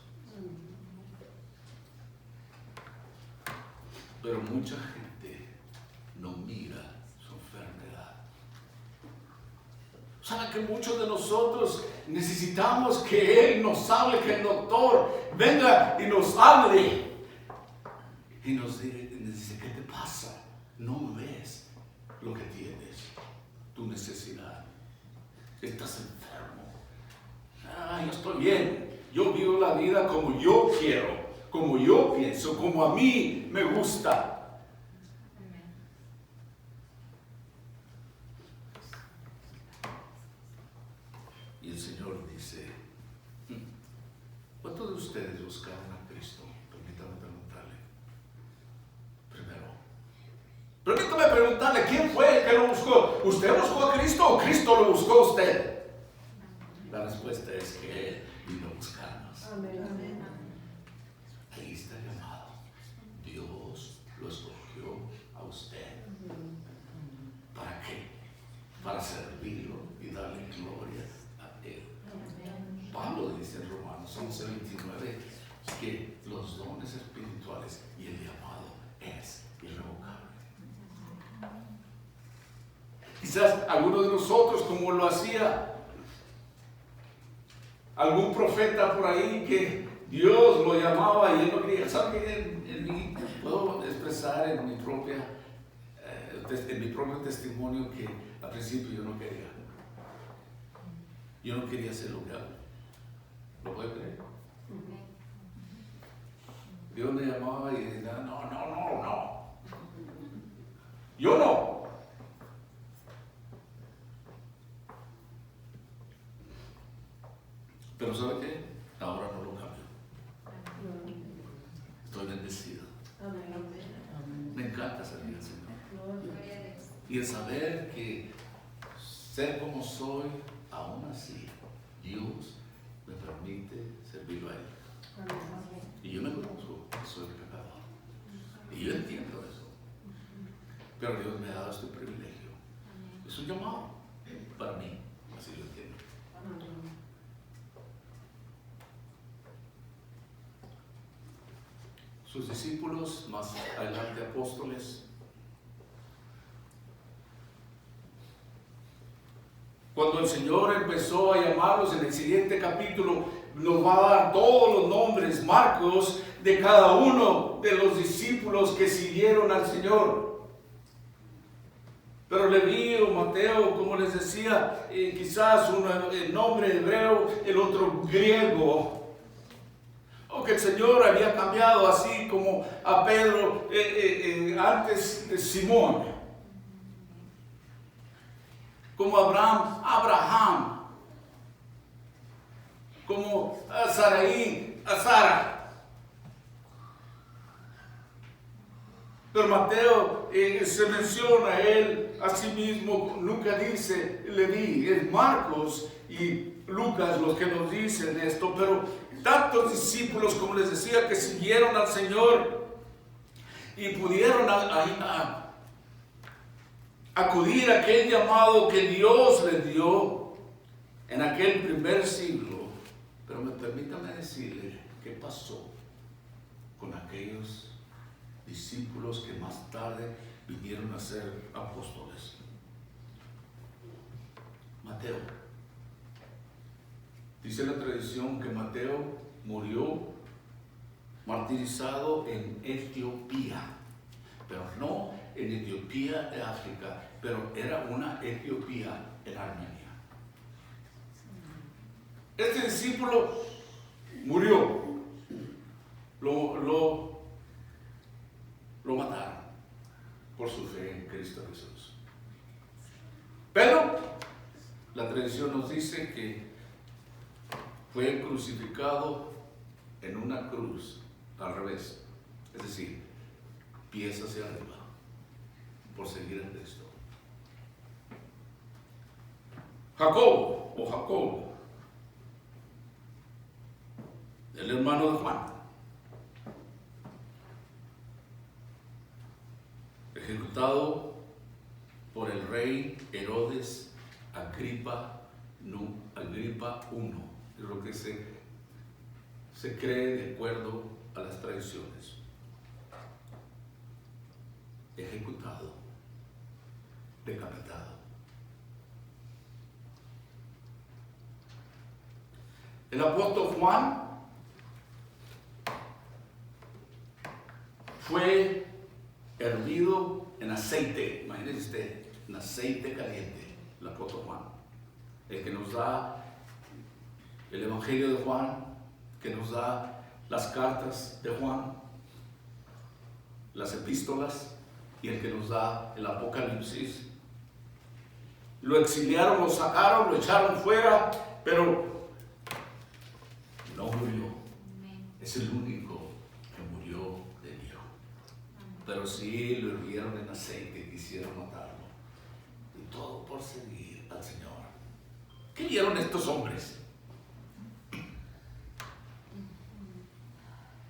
Pero mucha gente no mira su enfermedad. ¿Saben que muchos de nosotros necesitamos que Él nos hable, que el doctor venga y nos hable? Y nos dice, ¿qué te pasa? No ves lo que tienes, tu necesidad. Estás enfermo. Yo estoy bien. Yo vivo la vida como yo quiero, como yo pienso, como a mí me gusta. Y el Señor dice, ¿cuántos de ustedes buscaron a Cristo? Permítame preguntarle, ¿quién fue el que lo buscó? ¿Usted buscó a Cristo o Cristo lo buscó a usted? La respuesta es que Él vino a buscarnos. Amén. Ahí está el llamado. Dios lo escogió a usted. ¿Para qué? Para servirlo y darle gloria a Él. Pablo dice en Romanos 11:29 que los dones espirituales y el llamado es irrevocable. Y Quizás algunos de nosotros, como lo hacía algún profeta por ahí, que Dios lo llamaba y él no quería. ¿Sabe que en mí puedo expresar en mi propio testimonio que al principio yo no quería? Yo no quería hacer lo que hago. ¿Lo puede creer? Dios me llamaba y decía, no. Yo no. Pero ¿sabe qué? Ahora no lo cambio. Estoy bendecido. Me encanta servir al Señor. Y el saber que ser como soy, aún así, Dios me permite servirlo a Él. Y yo me conozco que soy pecador. Y yo entiendo eso. Pero Dios me ha dado este privilegio. Es un llamado para mí. Así lo entiendo. Sus discípulos, más adelante apóstoles, cuando el Señor empezó a llamarlos en el siguiente capítulo, nos va a dar todos los nombres, Marcos, de cada uno de los discípulos que siguieron al Señor. Pero Leví o Mateo, como les decía, quizás uno el nombre hebreo, el otro griego. O que el Señor había cambiado, así como a Pedro antes de Simón. Como Abraham. Como a Saraí, a Sara. Pero Mateo se menciona a él a sí mismo. Lucas dice, Leví, es Marcos y Lucas los que nos dicen esto. Pero tantos discípulos, como les decía, que siguieron al Señor y pudieron acudir a aquel llamado que Dios les dio en aquel primer siglo. Pero permítame decirle qué pasó con aquellos discípulos que más tarde vinieron a ser apóstoles. Mateo. Dice la tradición que Mateo murió martirizado en Etiopía, pero no en Etiopía de África, pero era una Etiopía en Armenia. Este discípulo murió, lo mataron por su fe en Cristo Jesús. Pero la tradición nos dice que fue crucificado en una cruz al revés, es decir, pies hacia arriba, por seguir a Cristo. Jacobo, el hermano de Juan, ejecutado por el rey Herodes Agripa I, es lo que se cree de acuerdo a las tradiciones. Ejecutado, decapitado. El apóstol Juan fue hervido en aceite, imagínense usted, en aceite caliente, el apóstol Juan, el que nos da el Evangelio de Juan, que nos da las cartas de Juan, las epístolas, y el que nos da el Apocalipsis. Lo exiliaron, lo sacaron, lo echaron fuera, pero no murió. Es el único que murió de viejo. Pero sí lo hirvieron en aceite y quisieron matarlo. Y todo por seguir al Señor. ¿Qué vieron estos hombres?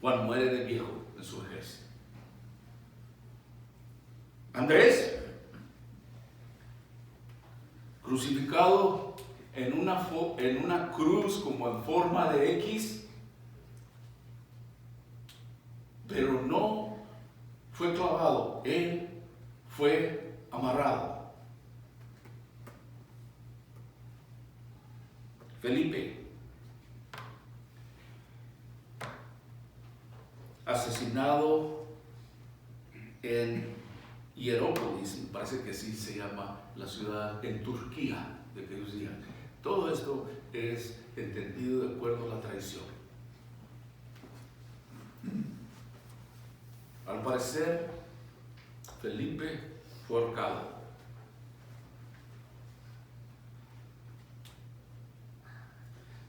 Juan muere de viejo en su vejez. Andrés, crucificado en una cruz como en forma de X, pero no fue clavado, él fue amarrado. Felipe, asesinado en Hierópolis, me parece que así se llama la ciudad en Turquía de aquellos días. Todo esto es entendido de acuerdo a la tradición. Al parecer, Felipe fue ahorcado.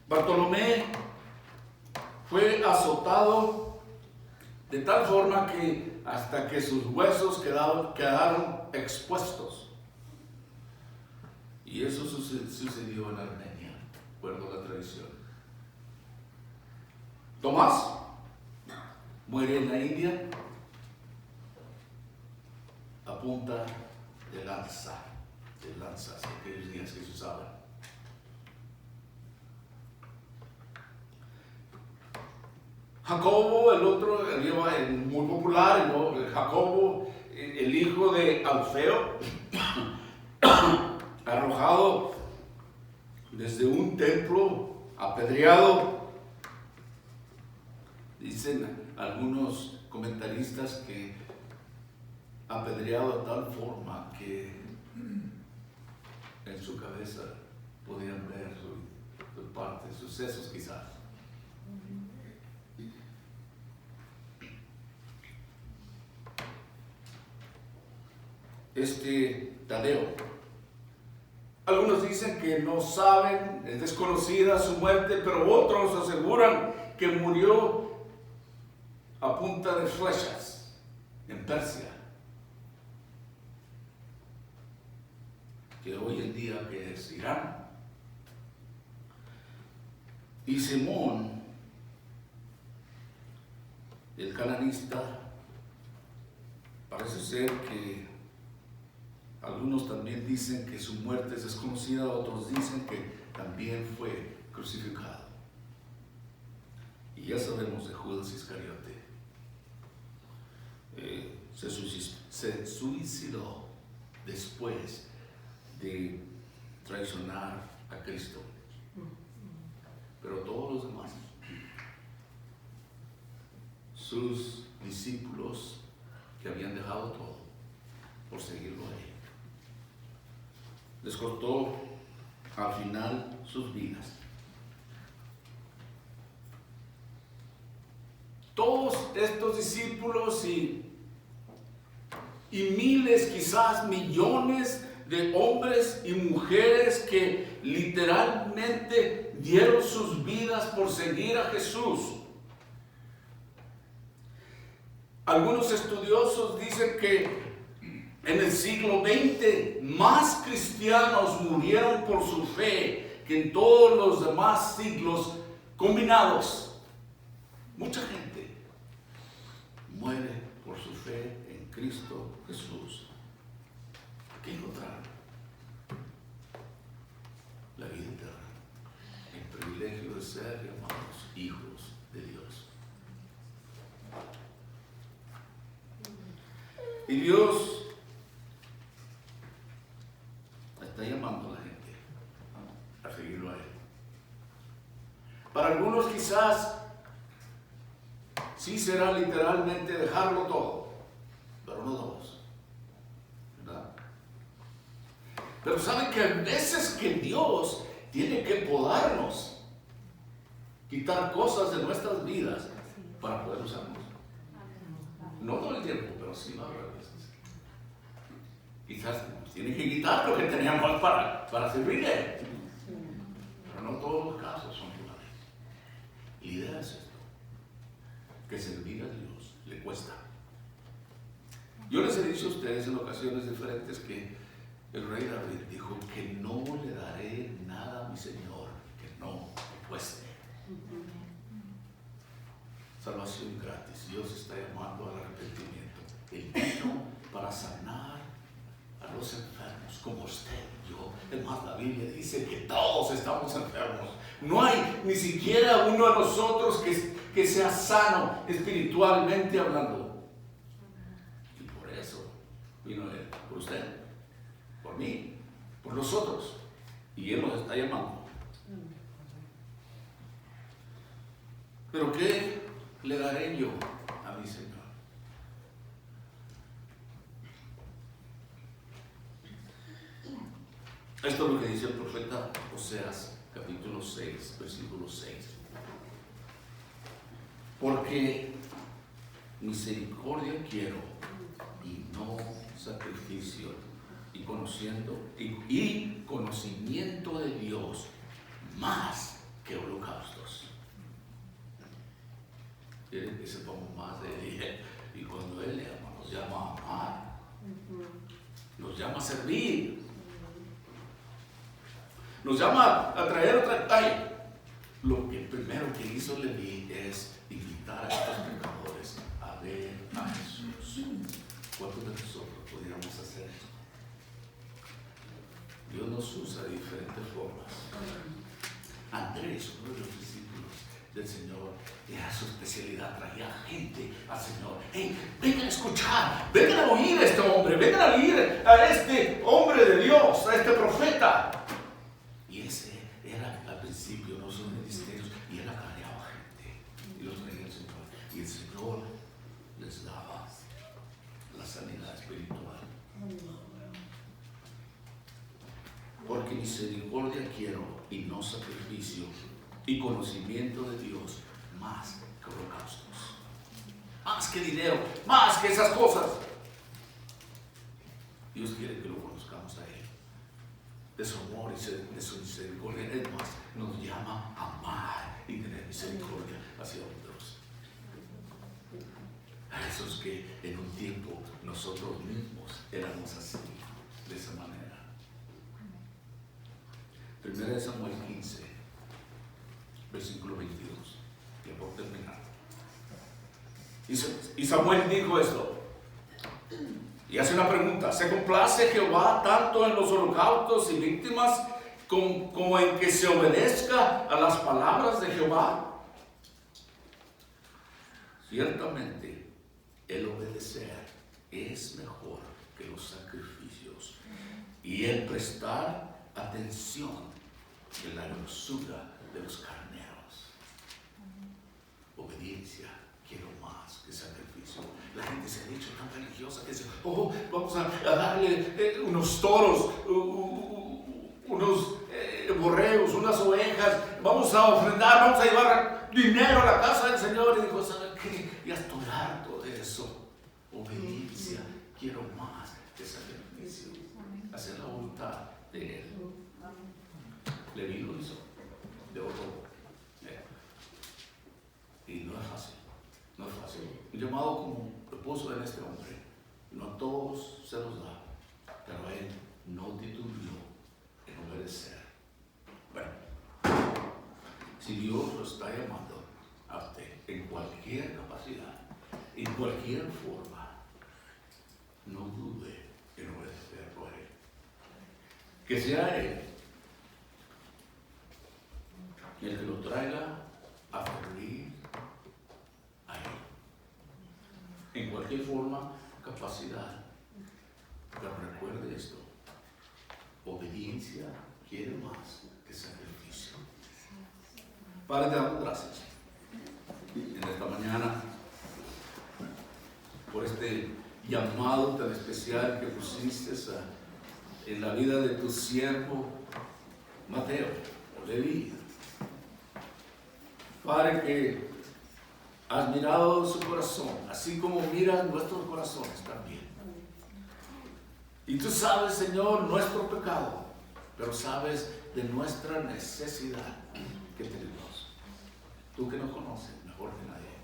Bartolomé fue azotado de tal forma que hasta que sus huesos quedaron expuestos. Y eso sucedió en Armenia, de acuerdo a la tradición. Tomás muere en la India a punta de lanzas, aquellos días que se usaban. Jacobo, el otro, muy popular, ¿no? Jacobo, el hijo de Alfeo, arrojado desde un templo, apedreado. Dicen algunos comentaristas que apedreado de tal forma que en su cabeza podían ver su parte, sus sesos quizás. Tadeo. Algunos dicen que no saben, es desconocida su muerte, pero otros aseguran que murió a punta de flechas en Persia, que hoy en día que es Irán. Y Simón, el cananista, parece ser que algunos también dicen que su muerte es desconocida, otros dicen que también fue crucificado. Y ya sabemos de Judas Iscariote. Se suicidó después de traicionar a Cristo. Pero todos los demás, sus discípulos que habían dejado todo por seguirlo a él, les cortó al final sus vidas. Todos estos discípulos y miles, quizás millones de hombres y mujeres que literalmente dieron sus vidas por seguir a Jesús. Algunos estudiosos dicen que en el siglo XX, más cristianos murieron por su fe que en todos los demás siglos combinados. Mucha gente muere por su fe en Cristo Jesús. ¿Qué encontraron? La vida eterna, el privilegio de ser llamados hijos de Dios. Y Dios está llamando a la gente a seguirlo a Él. Para algunos quizás sí será literalmente dejarlo todo, pero no todos, ¿verdad? Pero saben que hay veces que Dios tiene que podarnos, quitar cosas de nuestras vidas para poder usarnos. No todo el tiempo, pero sí va a haber veces. Quizás tiene que quitar lo que teníamos para servirle. Pero no todos los casos son iguales. La idea es esto, que servir a Dios le cuesta. Yo les he dicho a ustedes en ocasiones diferentes que el rey David dijo que no le daré nada a mi Señor que no me cueste. Salvación gratis. Dios está llamando al arrepentimiento. Él vino para sanar a los enfermos, como usted y yo. Es más, la Biblia dice que todos estamos enfermos. No hay ni siquiera uno de nosotros que sea sano espiritualmente hablando. Y por eso vino Él, por usted, por mí, por nosotros. Y Él nos está llamando Pero ¿qué le daré yo a mi Señor? Esto es lo que dice el profeta Oseas, capítulo 6, versículo 6. Porque misericordia quiero y no sacrificio, y conocimiento de Dios más que holocaustos. Quieren que sepamos más de Él. Y cuando Él nos llama a amar, nos llama a servir, nos llama a traer otra. Ay, lo que primero que hizo Leví es invitar a estos pecadores a ver a Jesús. ¿Cuántos de nosotros podríamos hacer esto? Dios nos usa de diferentes formas. Andrés, uno de los discípulos del Señor, era su especialidad, traía gente al Señor. Hey, vengan a escuchar, vengan a oír a este hombre, vengan a oír a este hombre de Dios, a este profeta. Y ese era al principio, no son ministerios, y él acarreaba gente y los traía al Señor. Y el Señor les daba la sanidad espiritual. Porque misericordia quiero y no sacrificio, y conocimiento de Dios más que holocaustos, más que dinero, más que esas cosas. Dios quiere que lo conozcamos a Él, de su amor y de su misericordia. Es más, nos llama a amar y tener misericordia hacia otros. A esos que en un tiempo nosotros mismos éramos así, de esa manera. 1 Samuel 15, versículo 22. Ya por terminar. Y Samuel dijo esto. Y hace una pregunta. ¿Se complace Jehová tanto en los holocaustos y víctimas como en que se obedezca a las palabras de Jehová? Ciertamente, el obedecer es mejor que los sacrificios, y el prestar atención de la hermosura de los carneros. Obediencia quiero más que sacrificio. La gente se ha dicho tan religiosa que dice, oh, vamos a darle unos toros, unos borregos, unas ovejas, vamos a ofrendar, vamos a llevar dinero a la casa del Señor. Y dijo, ¿sabe qué? Ya estoy harto de eso. Obediencia quiero más que sacrificio. Hacer la voluntad de Él. Leví lo hizo de otro. Y no es fácil, no es fácil. Un llamado como lo puso en este hombre, no a todos se los da, pero a él no titubeó en obedecer. Bueno, si Dios lo está llamando a usted en cualquier capacidad, en cualquier forma, no dude en obedecerlo a Él. Que sea Él el que lo traiga a servir a Él. En cualquier forma, capacidad. Pero recuerde esto: obediencia quiere más que sacrificio. Padre, te damos gracias en esta mañana por este llamado tan especial que pusiste en la vida de tu siervo Mateo o Leví. Padre, que has mirado su corazón, así como miras nuestros corazones también. Y tú sabes, Señor, nuestro pecado, pero sabes de nuestra necesidad que tenemos. Tú que nos conoces mejor que nadie.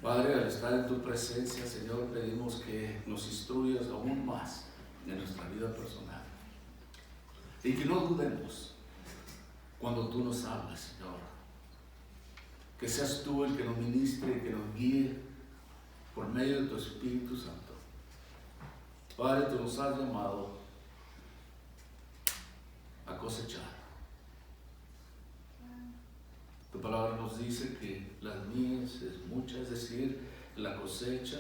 Padre, al estar en tu presencia, Señor, pedimos que nos instruyas aún más en nuestra vida personal. Y que no dudemos cuando tú nos hablas, Señor. Que seas tú el que nos ministre y que nos guíe por medio de tu Espíritu Santo. Padre, tú nos has llamado a cosechar. Tu palabra nos dice que las mies es mucha, es decir, la cosecha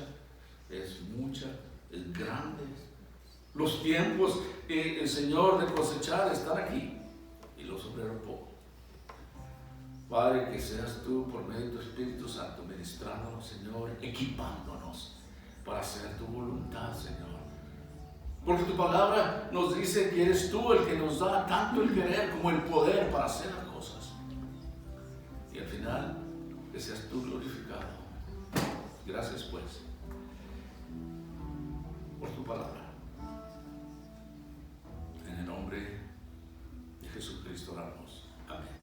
es mucha, es grande. Los tiempos, Señor, de cosechar están aquí y los obreros poco. Padre, que seas tú por medio de tu Espíritu Santo ministrándonos, Señor, equipándonos para hacer tu voluntad, Señor. Porque tu palabra nos dice que eres tú el que nos da tanto el querer como el poder para hacer las cosas. Y al final, que seas tú glorificado. Gracias pues por tu palabra. En el nombre de Jesucristo oramos. Amén.